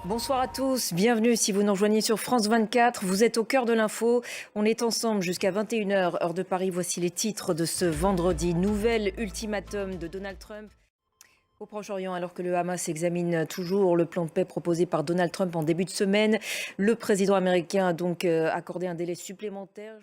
Bonsoir à tous, bienvenue si vous nous rejoignez sur France 24. Vous êtes au cœur de l'info. On est ensemble jusqu'à 21h, heure de Paris. Voici les titres de ce vendredi. Nouvel ultimatum de Donald Trump au Proche-Orient, alors que le Hamas examine toujours le plan de paix proposé par Donald Trump en début de semaine. Le président américain a donc accordé un délai supplémentaire.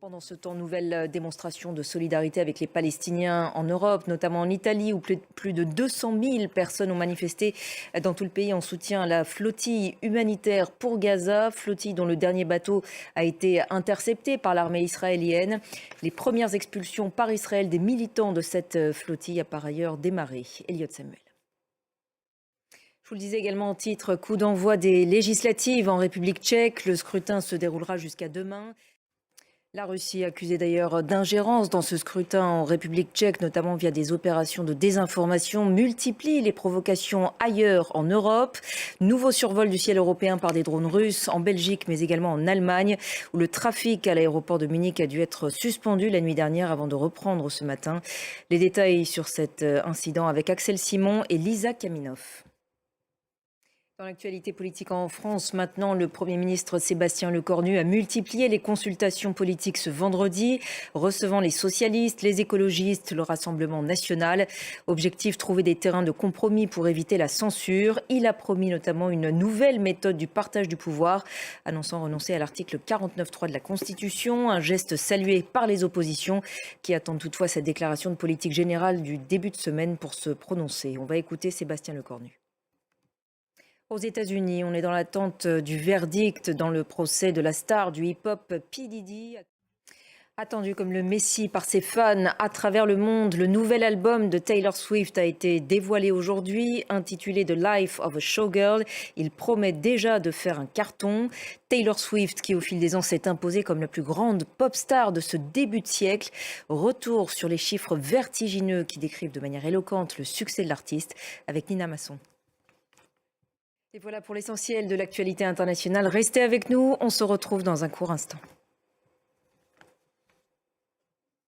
Pendant ce temps, nouvelle démonstration de solidarité avec les Palestiniens en Europe, notamment en Italie, où plus de 200 000 personnes ont manifesté dans tout le pays en soutien à la flottille humanitaire pour Gaza, flottille dont le dernier bateau a été intercepté par l'armée israélienne. Les premières expulsions par Israël des militants de cette flottille a par ailleurs démarré. Elliot Samuel. Je vous le disais également en titre, coup d'envoi des législatives en République tchèque. Le scrutin se déroulera jusqu'à demain. La Russie, accusée d'ailleurs d'ingérence dans ce scrutin en République tchèque, notamment via des opérations de désinformation, multiplie les provocations ailleurs en Europe. Nouveau survol du ciel européen par des drones russes en Belgique, mais également en Allemagne, où le trafic à l'aéroport de Munich a dû être suspendu la nuit dernière avant de reprendre ce matin. Les détails sur cet incident avec Axel Simon et Lisa Kaminov. Dans l'actualité politique en France, maintenant, le Premier ministre Sébastien Lecornu a multiplié les consultations politiques ce vendredi, recevant les socialistes, les écologistes, le Rassemblement national. Objectif, trouver des terrains de compromis pour éviter la censure. Il a promis notamment une nouvelle méthode du partage du pouvoir, annonçant renoncer à l'article 49.3 de la Constitution, un geste salué par les oppositions qui attendent toutefois cette déclaration de politique générale du début de semaine pour se prononcer. On va écouter Sébastien Lecornu. Aux États-Unis, on est dans l'attente du verdict dans le procès de la star du hip-hop P. Diddy. Attendu comme le Messie par ses fans à travers le monde, le nouvel album de Taylor Swift a été dévoilé aujourd'hui, intitulé The Life of a Showgirl. Il promet déjà de faire un carton. Taylor Swift, qui au fil des ans s'est imposée comme la plus grande pop star de ce début de siècle, retour sur les chiffres vertigineux qui décrivent de manière éloquente le succès de l'artiste avec Nina Masson. Et voilà pour l'essentiel de l'actualité internationale. Restez avec nous, on se retrouve dans un court instant.